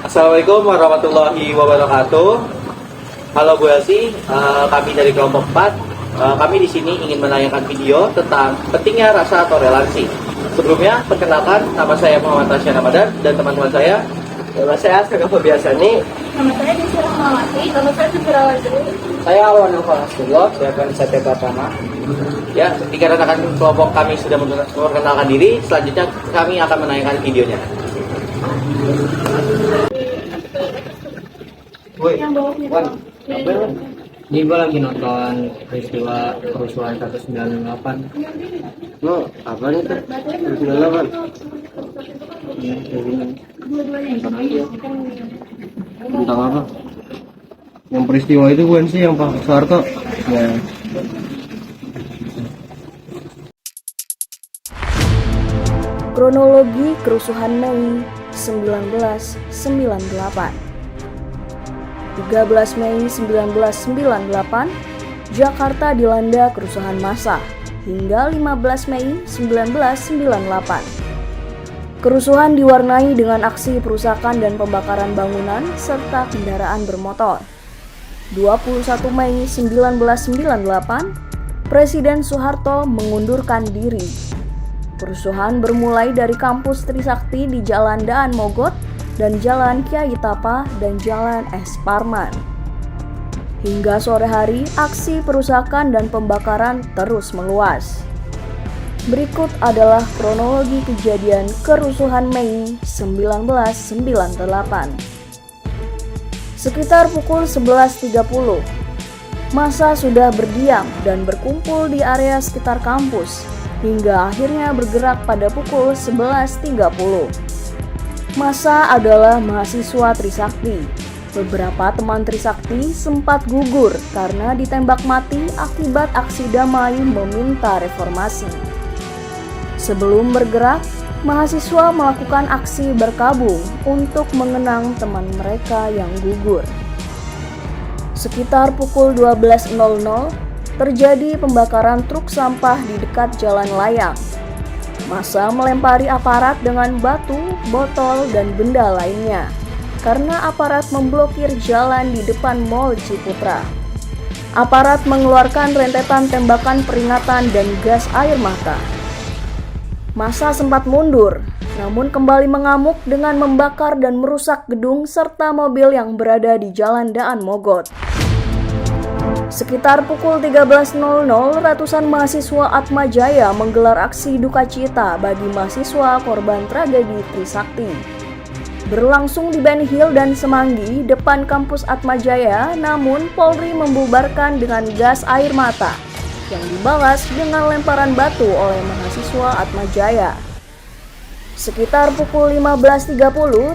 Assalamualaikum warahmatullahi wabarakatuh. Halo Bu Elsi, kami dari kelompok 4. Kami di sini ingin menayangkan video tentang pentingnya rasa toleransi. Sebelumnya, perkenalkan nama saya Muhammad Tasya Ramadan dan teman-teman saya. Nama saya Asgaf Biasani. Nama saya Desi Rahmawati. Nama saya Sufirawati. Saya Awan Alfarasullah. Saya akan Satya Pratama. Ya, dikarenakan kelompok kami sudah memperkenalkan diri, selanjutnya kami akan menayangkan videonya. Woi, Wan. Ini gue lagi nonton peristiwa kerusuhan 198. No, apa nih tuh? 98. Ya, jadi nonton aja. Tentang apa? Yang peristiwa itu bukan sih yang Pak Soeharto? Ya. Kronologi kerusuhan Mei 1998. 13 Mei 1998, Jakarta dilanda kerusuhan massa hingga 15 Mei 1998. Kerusuhan diwarnai dengan aksi perusakan dan pembakaran bangunan serta kendaraan bermotor. 21 Mei 1998, Presiden Soeharto mengundurkan diri. Kerusuhan bermulai dari kampus Trisakti di Jalan Daan Mogot dan Jalan Kyai Tapa dan Jalan S. Parman. Hingga sore hari, aksi perusakan dan pembakaran terus meluas. Berikut adalah kronologi kejadian kerusuhan Mei 1998. Sekitar pukul 11.30, massa sudah berdiam dan berkumpul di area sekitar kampus hingga akhirnya bergerak pada pukul 11.30. Massa adalah mahasiswa Trisakti. Beberapa teman Trisakti sempat gugur karena ditembak mati akibat aksi damai meminta reformasi. Sebelum bergerak, mahasiswa melakukan aksi berkabung untuk mengenang teman mereka yang gugur. Sekitar pukul 12.00, terjadi pembakaran truk sampah di dekat Jalan Layang. Massa melempari aparat dengan batu, botol, dan benda lainnya karena aparat memblokir jalan di depan Mall Ciputra. Aparat mengeluarkan rentetan tembakan peringatan dan gas air mata. Massa sempat mundur, namun kembali mengamuk dengan membakar dan merusak gedung serta mobil yang berada di Jalan Daan Mogot. Sekitar pukul 13.00, ratusan mahasiswa Atmajaya menggelar aksi duka cita bagi mahasiswa korban tragedi Trisakti. Berlangsung di Ben Hill dan Semanggi, depan kampus Atmajaya, namun Polri membubarkan dengan gas air mata yang dibalas dengan lemparan batu oleh mahasiswa Atmajaya. Sekitar pukul 15.30,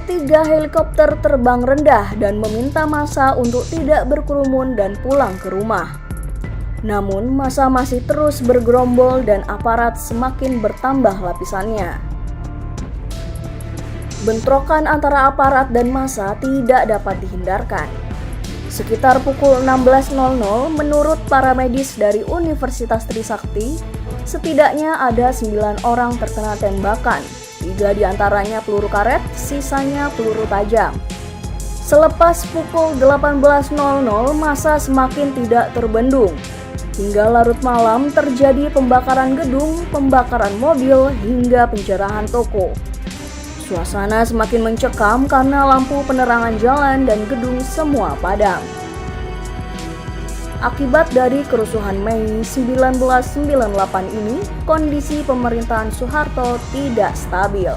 3 helikopter terbang rendah dan meminta massa untuk tidak berkerumun dan pulang ke rumah. Namun massa masih terus bergerombol dan aparat semakin bertambah lapisannya. Bentrokan antara aparat dan massa tidak dapat dihindarkan. Sekitar pukul 16.00, menurut para medis dari Universitas Trisakti, setidaknya ada 9 orang terkena tembakan. 3 diantaranya peluru karet, sisanya peluru tajam. Selepas pukul 18.00, massa semakin tidak terbendung. Hingga larut malam terjadi pembakaran gedung, pembakaran mobil, hingga penjarahan toko. Suasana semakin mencekam karena lampu penerangan jalan dan gedung semua padam. Akibat dari kerusuhan Mei 1998 ini, kondisi pemerintahan Soeharto tidak stabil.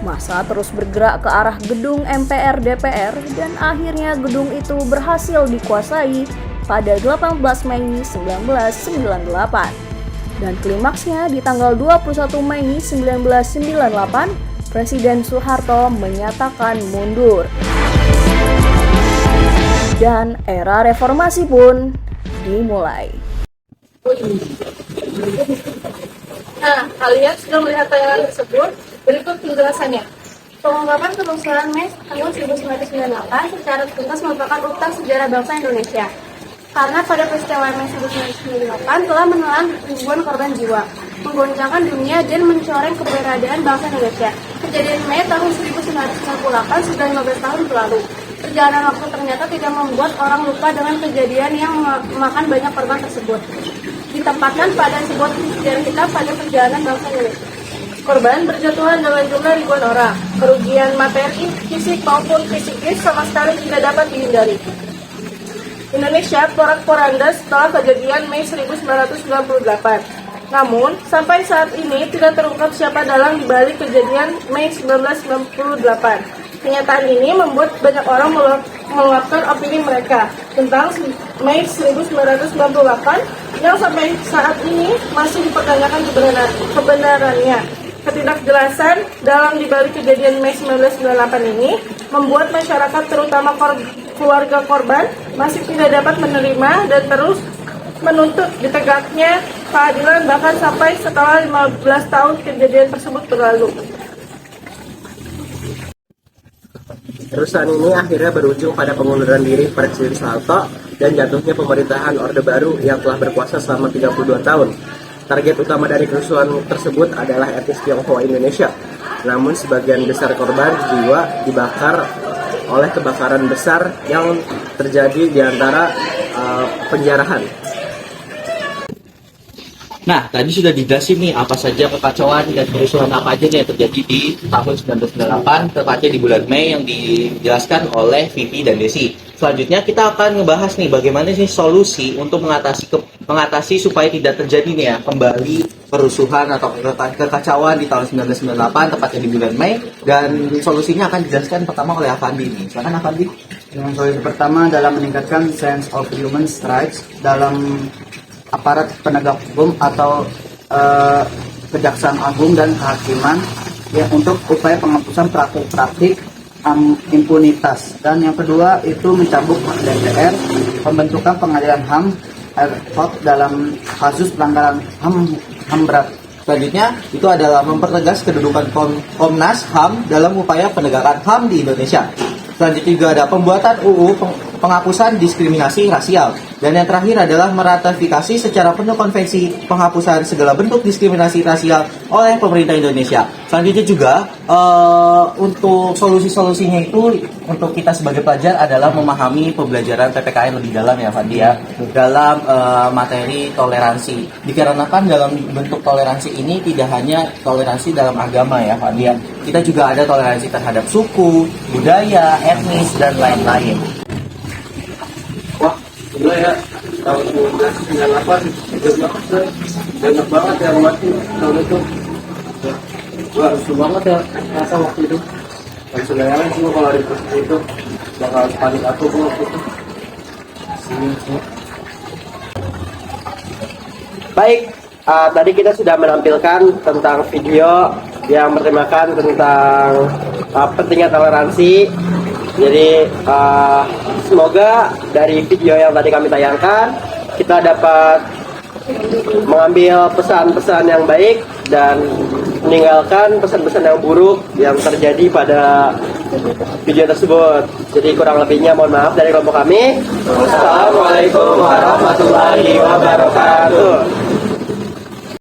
Massa terus bergerak ke arah gedung MPR DPR dan akhirnya gedung itu berhasil dikuasai pada 18 Mei 1998. Dan klimaksnya di tanggal 21 Mei 1998, Presiden Soeharto menyatakan mundur. Dan era reformasi pun dimulai. Nah, kalian sudah melihat tayangan tersebut. Berikut penjelasannya. Pengungkapan kerusuhan Mei tahun 1998 secara tuntas merupakan utang sejarah bangsa Indonesia. Karena pada peristiwa Mei 1998 telah menelan ribuan korban jiwa. menggoncangkan dunia dan mencoreng keberadaan bangsa Indonesia. Kejadian Mei tahun 1998 sudah 15 tahun berlalu. Perjalanan waktu ternyata tidak membuat orang lupa dengan kejadian yang memakan banyak korban tersebut. Ditempatkan pada sebuah sejarah kita pada perjalanan bangsa Indonesia. Korban berjatuhan dalam jumlah ribuan orang. Kerugian materi, fisik maupun psikis sama sekali tidak dapat dihindari. Indonesia porak-poranda setelah kejadian Mei 1998. Namun, sampai saat ini tidak terungkap siapa dalang dibalik kejadian Mei 1998. Kenyataan ini membuat banyak orang meluapkan opini mereka tentang Mei 1998 yang sampai saat ini masih dipertanyakan kebenarannya. Ketidakjelasan dalam dibalik kejadian Mei 1998 ini membuat masyarakat terutama keluarga korban masih tidak dapat menerima dan terus menuntut ditegaknya keadilan bahkan sampai setelah 15 tahun kejadian tersebut berlalu. Kerusuhan ini akhirnya berujung pada pengunduran diri Presiden Soeharto dan jatuhnya pemerintahan Orde Baru yang telah berkuasa selama 32 tahun. Target utama dari kerusuhan tersebut adalah etnis Tionghoa Indonesia. Namun sebagian besar korban jiwa dibakar oleh kebakaran besar yang terjadi di antara penjarahan. Nah, tadi sudah dijelasin nih apa saja kekacauan dan kerusuhan apa aja nih yang terjadi di tahun 1998, tepatnya di bulan Mei yang dijelaskan oleh Vivi dan Desi. Selanjutnya kita akan ngebahas nih bagaimana sih solusi untuk mengatasi supaya tidak terjadi nih ya kembali kerusuhan atau kekacauan di tahun 1998 tepatnya di bulan Mei, dan solusinya akan dijelaskan pertama oleh Afandi nih. Silakan Afandi. Yang solusi pertama adalah meningkatkan sense of human rights dalam aparat penegak hukum atau Kejaksaan Agung dan Kehakiman ya, untuk upaya penghapusan praktik-praktik impunitas. Dan yang kedua itu mencabut hak DPR, pembentukan pengadilan HAM ad hoc dalam kasus pelanggaran HAM berat. Selanjutnya itu adalah mempertegas kedudukan Komnas HAM dalam upaya penegakan HAM di Indonesia. Selanjutnya juga ada pembuatan UU penghapusan diskriminasi rasial. Dan yang terakhir adalah meratifikasi secara penuh konvensi penghapusan segala bentuk diskriminasi rasial oleh pemerintah Indonesia. Selanjutnya juga untuk solusi-solusinya itu untuk kita sebagai pelajar adalah memahami pembelajaran PPKN lebih dalam ya Fandi ya, dalam materi toleransi. Dikarenakan dalam bentuk toleransi ini tidak hanya toleransi dalam agama ya Fandi ya, kita juga ada toleransi terhadap suku, budaya, etnis, dan lain-lain. Gila ya, tahun 1998 banyak banget yang mati tahun itu. Wah, rusuh banget ya rasa waktu itu. Dan sebenarnya sih kalau di posisi itu bakal panik aku waktu itu. Baik, tadi kita sudah menampilkan tentang video yang bertemakan tentang pentingnya toleransi. Jadi semoga dari video yang tadi kami tayangkan kita dapat mengambil pesan-pesan yang baik dan meninggalkan pesan-pesan yang buruk yang terjadi pada video tersebut. Jadi kurang lebihnya mohon maaf dari kelompok kami. Wassalamualaikum warahmatullahi wabarakatuh.